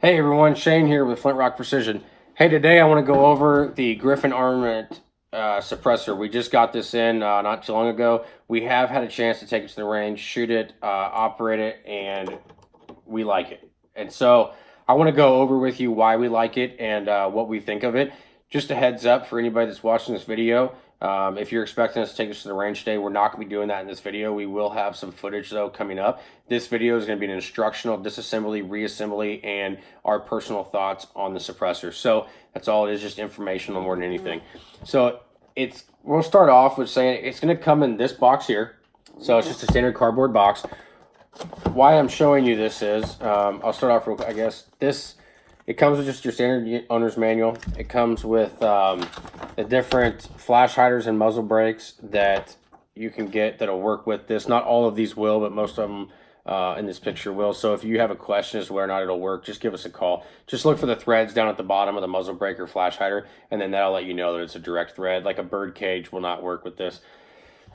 Hey everyone, Shane here with Flint Precision. Hey, today I want to go over the Griffin Armament Suppressor. We just got this in not too long ago. We have had a chance to take it to the range, shoot it, operate it, and we like it. And so I want to go over with you why we like it and what we think of it. Just a heads up for anybody that's watching this video. If you're expecting us to take us to the range today, we're not going to be doing that in this video. We will have some footage, though, coming up. This video is going to be an instructional disassembly, reassembly, and our personal thoughts on the suppressor. So that's all it is, just informational more than anything. So we'll start off with saying it's going to come in this box here. So it's just a standard cardboard box. Why I'm showing you this is, I'll start off real quick, I guess. It comes with just your standard owner's manual. It comes with the different flash hiders and muzzle brakes that you can get that'll work with this. Not all of these will, but most of them in this picture will. So if you have a question as to whether or not it'll work, just give us a call. Just look for the threads down at the bottom of the muzzle brake or flash hider, and then that'll let you know that it's a direct thread. Like a bird cage will not work with this.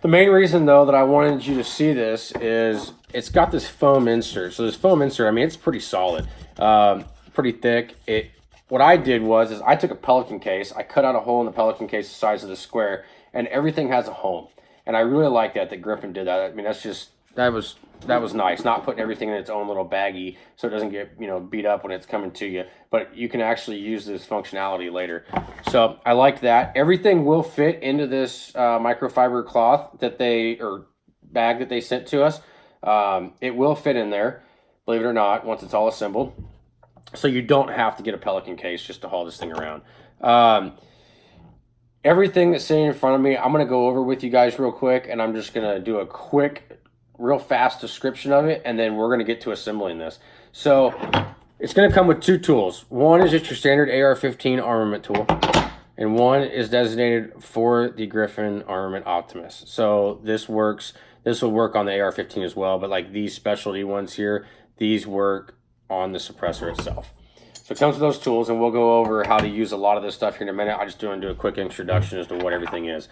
The main reason, though, that I wanted you to see this is it's got this foam insert. So this foam insert, I mean, it's pretty solid. Pretty thick. What I did was I took a Pelican case, I cut out a hole in the Pelican case the size of the square, and everything has a home. And I really like that Griffin did that. I mean, that was nice. Not putting everything in its own little baggie so it doesn't get beat up when it's coming to you. But you can actually use this functionality later. So I like that. Everything will fit into this microfiber cloth bag that they sent to us. It will fit in there, believe it or not, once it's all assembled. So you don't have to get a Pelican case just to haul this thing around. Everything that's sitting in front of me, I'm going to go over with you guys real quick, and I'm just going to do a quick, real fast description of it, and then we're going to get to assembling this. So it's going to come with two tools. One is just your standard AR-15 armament tool, and one is designated for the Griffin Armament Optimus. So this will work on the AR-15 as well, but like these specialty ones here, these work on the suppressor itself. So it comes with those tools, and we'll go over how to use a lot of this stuff here in a minute. I just want to do a quick introduction as to what everything is.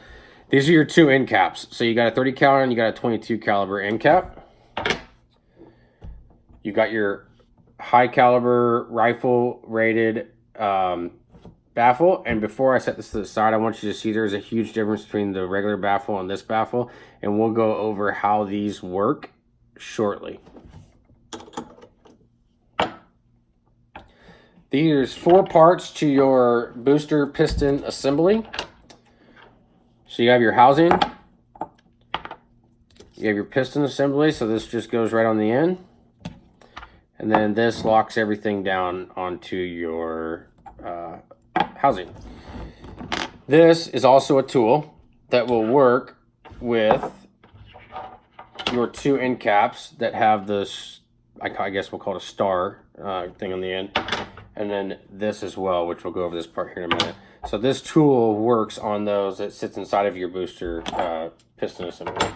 These are your two end caps. So you got a 30 caliber and you got a 22 caliber end cap. You got your high caliber rifle rated baffle. And before I set this to the side, I want you to see there's a huge difference between the regular baffle and this baffle, and we'll go over how these work shortly. There's 4 parts to your booster piston assembly. So you have your housing, you have your piston assembly, so this just goes right on the end, and then this locks everything down onto your housing. This is also a tool that will work with your 2 end caps that have this, I guess we'll call it a star thing on the end. And then this as well, which we'll go over this part here in a minute. So this tool works on those that sits inside of your booster piston assembly.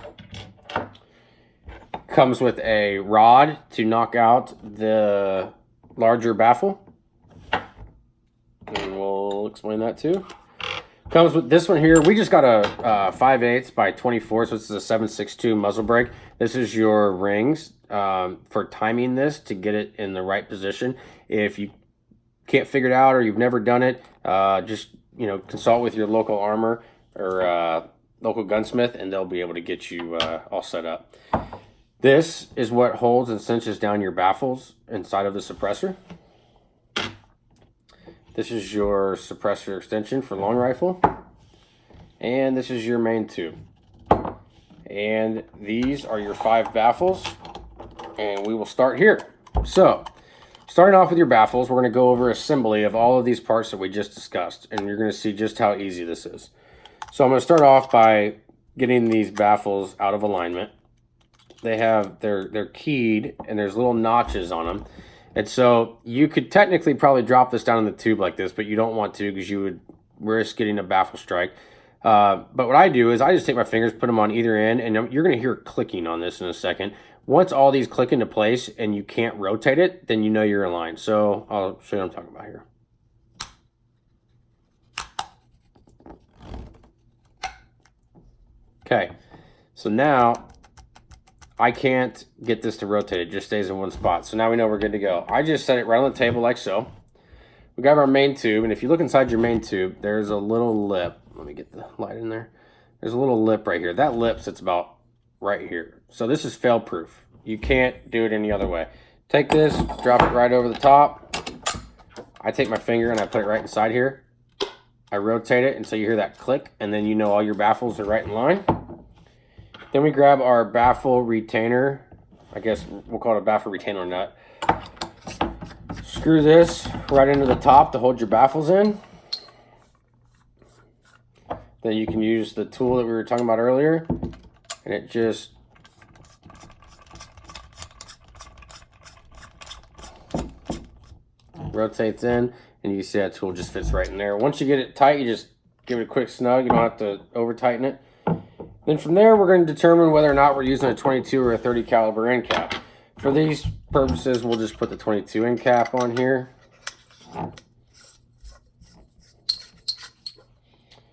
Comes with a rod to knock out the larger baffle. And we'll explain that too. Comes with this one here. We just got a 5/8 by 24, so this is a 7.62 muzzle brake. This is your rings for timing this to get it in the right position. If you can't figure it out or you've never done it, just consult with your local armor or local gunsmith, and they'll be able to get you all set up. This is what holds and cinches down your baffles inside of the suppressor. This is your suppressor extension for long rifle, and this is your main tube. And these are your 5 baffles, and we will start here. So starting off with your baffles, we're going to go over assembly of all of these parts that we just discussed, and you're going to see just how easy this is. So I'm going to start off by getting these baffles out of alignment. They're keyed, and there's little notches on them. And so you could technically probably drop this down in the tube like this, but you don't want to because you would risk getting a baffle strike. But what I do is I just take my fingers, put them on either end, and you're going to hear clicking on this in a second. Once all these click into place and you can't rotate it, then you know you're aligned. So I'll show you what I'm talking about here. Okay, so now I can't get this to rotate. It just stays in one spot. So now we know we're good to go. I just set it right on the table like so. We got our main tube, and if you look inside your main tube, there's a little lip. Let me get the light in there. There's a little lip right here. That lip sits about right here. So this is fail-proof. You can't do it any other way. Take this, drop it right over the top. I take my finger and I put it right inside here. I rotate it until you hear that click, and then you know all your baffles are right in line. Then we grab our baffle retainer. I guess we'll call it a baffle retainer nut. Screw this right into the top to hold your baffles in. Then you can use the tool that we were talking about earlier, and it just rotates in, and you see that tool just fits right in there. Once you get it tight, you just give it a quick snug. You don't have to over tighten it. Then from there, we're going to determine whether or not we're using a 22 or a 30 caliber end cap. For these purposes, we'll just put the 22 end cap on here.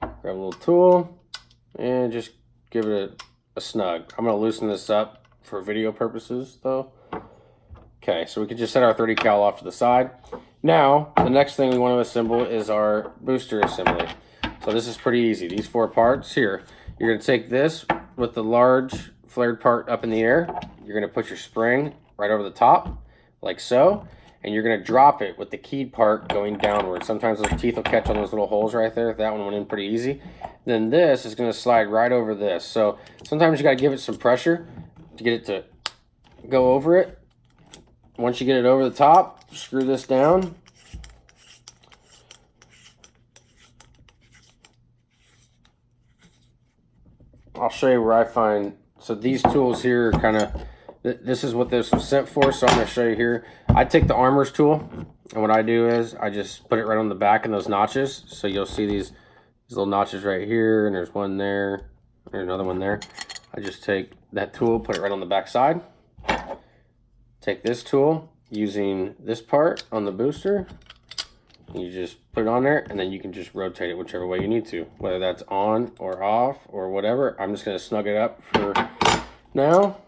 Grab a little tool and just give it a snug. I'm going to loosen this up for video purposes though. Okay, so we can just set our 30 cal off to the side. Now, the next thing we want to assemble is our booster assembly. So this is pretty easy. These 4 parts here. You're going to take this with the large flared part up in the air. You're going to put your spring right over the top, like so. And you're going to drop it with the keyed part going downward. Sometimes those teeth will catch on those little holes right there. That one went in pretty easy. Then this is going to slide right over this. So sometimes you got to give it some pressure to get it to go over it. Once you get it over the top, screw this down. I'll show you where I find, so these tools here are kind of, this is what this was sent for, so I'm going to show you here. I take the armor's tool, and what I do is I just put it right on the back in those notches. So you'll see these little notches right here, and there's one there, there's another one there. I just take that tool, put it right on the back side. Take this tool, using this part on the booster, you just put it on there, and then you can just rotate it whichever way you need to, whether that's on or off or whatever. I'm just going to snug it up for now,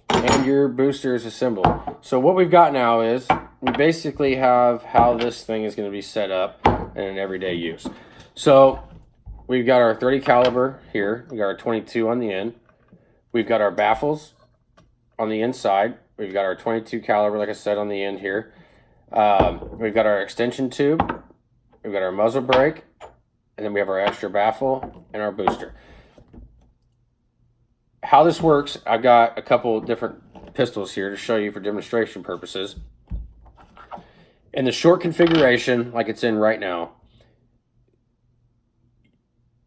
and your booster is assembled. So what we've got now is we basically have how this thing is going to be set up in an everyday use. So we've got our 30 caliber here, we got our 22 on the end, we've got our baffles on the inside, we've got our 22 caliber, like I said, on the end here. We've got our extension tube, we've got our muzzle brake, and then we have our extra baffle and our booster. How this works, I've got a couple different pistols here to show you for demonstration purposes. In the short configuration, like it's in right now,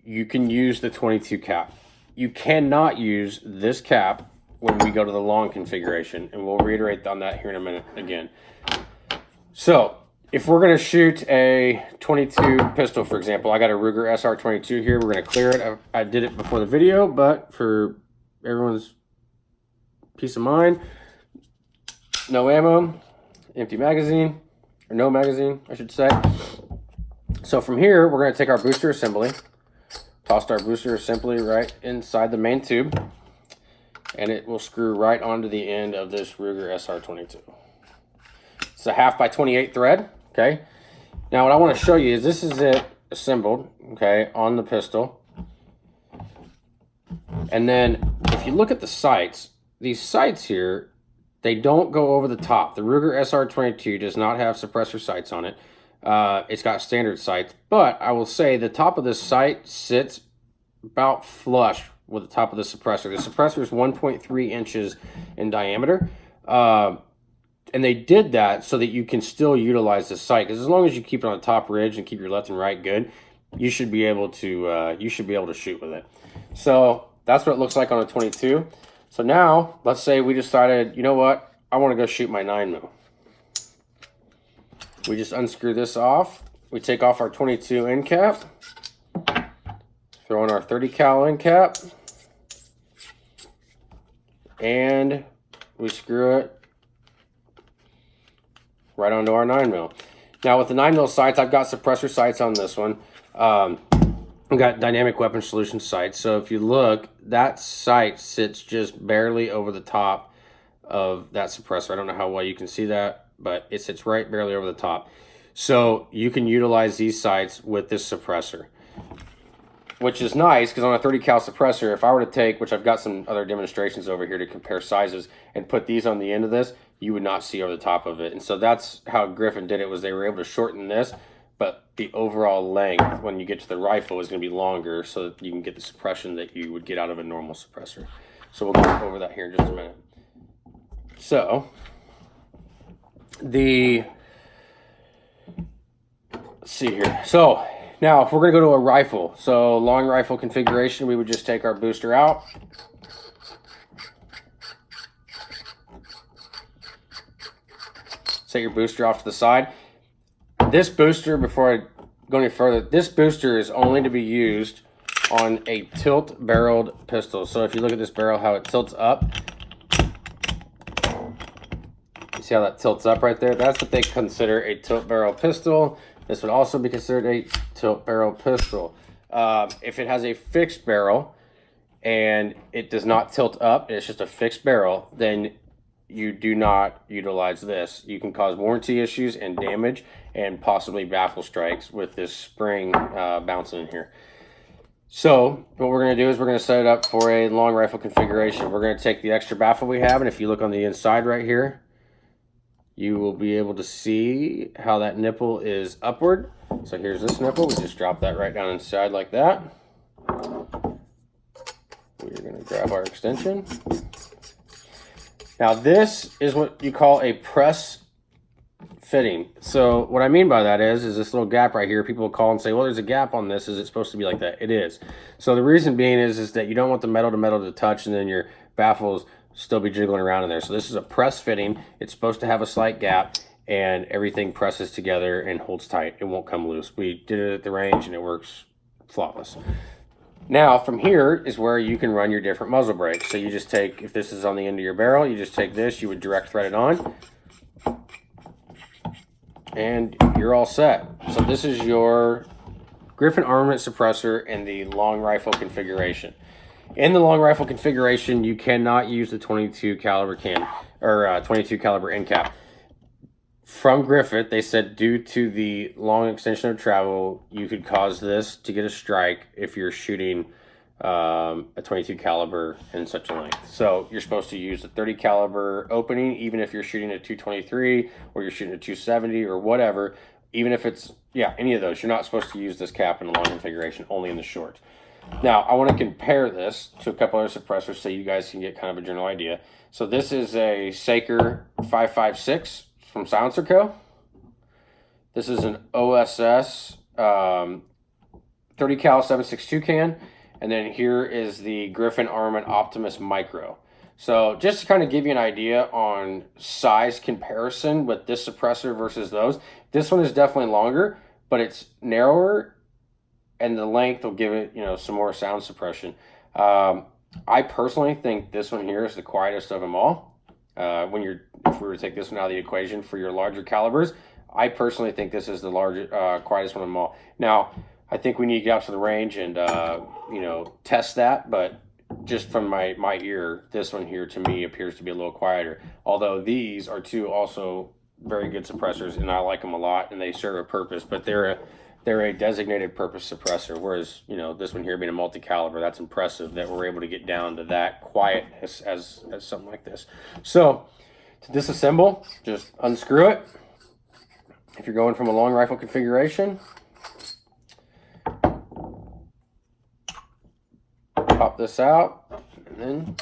you can use the 22 cap. You cannot use this cap when we go to the long configuration, and we'll reiterate on that here in a minute again. So, if we're going to shoot a 22 pistol, for example, I got a Ruger SR22 here. We're going to clear it. I did it before the video, but for everyone's peace of mind, no ammo, empty magazine, or no magazine, I should say. So from here, we're going to take our booster assembly, toss our booster assembly right inside the main tube, and it will screw right onto the end of this Ruger SR22. It's a 1/2 by 28 thread, okay? Now what I want to show you is this is it assembled, okay, on the pistol. And then if you look at the sights, these sights here, they don't go over the top. The Ruger SR22 does not have suppressor sights on it. It's got standard sights, but I will say the top of this sight sits about flush with the top of the suppressor. The suppressor is 1.3 inches in diameter. And they did that so that you can still utilize the sight, because as long as you keep it on the top ridge and keep your left and right good, you should be able to shoot with it. So that's what it looks like on a 22. So now let's say we decided, you know what, I want to go shoot my 9mm. We just unscrew this off. We take off our 22 end cap, throw in our 30 cal end cap, and we screw it right onto our 9mm. Now with the 9mm sights, I've got suppressor sights on this one. We've got dynamic weapon solution sights. So if you look, that sight sits just barely over the top of that suppressor. I don't know how well you can see that, but it sits right barely over the top. So you can utilize these sights with this suppressor, which is nice because on a 30 cal suppressor, if I were to take, which I've got some other demonstrations over here to compare sizes, and put these on the end of this, you would not see over the top of it. And so that's how Griffin did it, was they were able to shorten this, but the overall length when you get to the rifle is going to be longer so that you can get the suppression that you would get out of a normal suppressor. So we'll go over that here in just a minute. So let's see here. So now if we're going to go to a rifle, so long rifle configuration, we would just take our booster out. Set your booster off to the side. This booster, before I go any further, this booster is only to be used on a tilt-barreled pistol. So if you look at this barrel, how it tilts up, you see how that tilts up right there? That's what they consider a tilt-barrel pistol. This would also be considered a tilt-barrel pistol. If it has a fixed barrel and it does not tilt up, it's just a fixed barrel, then you do not utilize this. You can cause warranty issues and damage and possibly baffle strikes with this spring bouncing in here. So what we're going to do is we're going to set it up for a long rifle configuration. We're going to take the extra baffle we have, and if you look on the inside right here, you will be able to see how that nipple is upward. So here's this nipple. We just drop that right down inside like that. We're going to grab our extension. Now this is what you call a press fitting. So what I mean by that is this little gap right here. People will call and say, well, there's a gap on this. Is it supposed to be like that? It is. So the reason being is that you don't want the metal to metal to touch and then your baffles still be jiggling around in there. So this is a press fitting. It's supposed to have a slight gap and everything presses together and holds tight. It won't come loose. We did it at the range and it works flawless. Now from here is where you can run your different muzzle brakes. So you just take, if this is on the end of your barrel, you just take this, you would direct thread it on, and you're all set. So this is your Griffin Armament Suppressor in the long rifle configuration. In the long rifle configuration, you cannot use the 22 caliber 22 caliber end cap. From Griffin, they said due to the long extension of travel, you could cause this to get a strike if you're shooting a 22 caliber in such a length. So you're supposed to use a 30 caliber opening, even if you're shooting a 223 or you're shooting a 270 or whatever. Even if it's, any of those, you're not supposed to use this cap in the long configuration, only in the short. Now, I want to compare this to a couple other suppressors so you guys can get kind of a general idea. So this is a Saker 556 from Silencer Co. This is an OSS 30 cal 7.62 can. And then here is the Griffin Armament Optimus Micro. So just to kind of give you an idea on size comparison with this suppressor versus those, this one is definitely longer, but it's narrower and the length will give it, some more sound suppression. I personally think this one here is the quietest of them all. If we were to take this one out of the equation for your larger calibers, I personally think this is the quietest one of them all. Now, I think we need to get out to the range and, test that, but just from my ear, this one here to me appears to be a little quieter. Although these are two also very good suppressors, and I like them a lot, and they serve a purpose, but they're a designated purpose suppressor, whereas, this one here being a multi-caliber, that's impressive that we're able to get down to that quietness as something like this. So, to disassemble, just unscrew it. If you're going from a long rifle configuration, pop this out, and then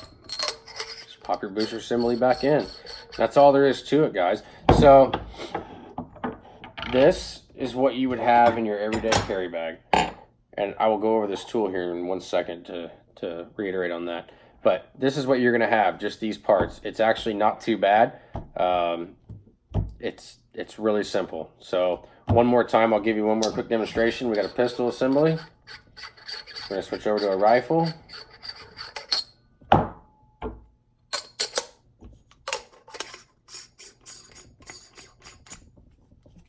just pop your booster assembly back in. That's all there is to it, guys. So, this is what you would have in your everyday carry bag. And I will go over this tool here in 1 second to reiterate on that. But this is what you're going to have, just these parts. It's actually not too bad. It's really simple. So one more time, I'll give you one more quick demonstration. We got a pistol assembly. We're going to switch over to a rifle.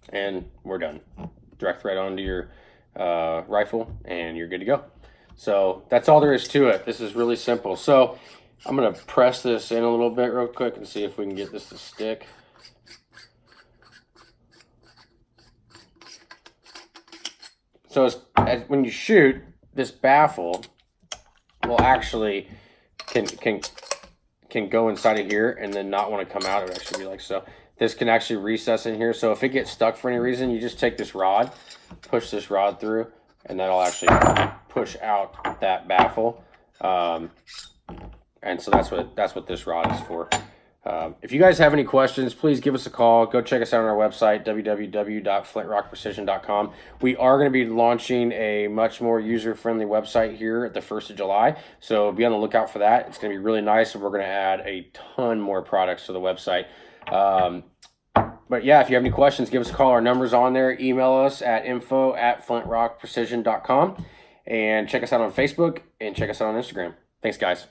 And we're done. Direct thread onto your rifle, and you're good to go. So that's all there is to it. This is really simple. So I'm going to press this in a little bit real quick and see if we can get this to stick. So when you shoot, this baffle will actually can go inside of here and then not want to come out. It would actually be like so. This can actually recess in here. So if it gets stuck for any reason, you just take this rod, push this rod through, and that'll actually push out that baffle. And so that's what this rod is for. If you guys have any questions, please give us a call. Go check us out on our website, www.flintrockprecision.com. We are going to be launching a much more user-friendly website here at the 1st of July, so be on the lookout for that. It's going to be really nice, and we're going to add a ton more products to the website. But yeah, if you have any questions, give us a call. Our number's on there. Email us at info@flintrockprecision.com, and check us out on Facebook, and check us out on Instagram. Thanks, guys.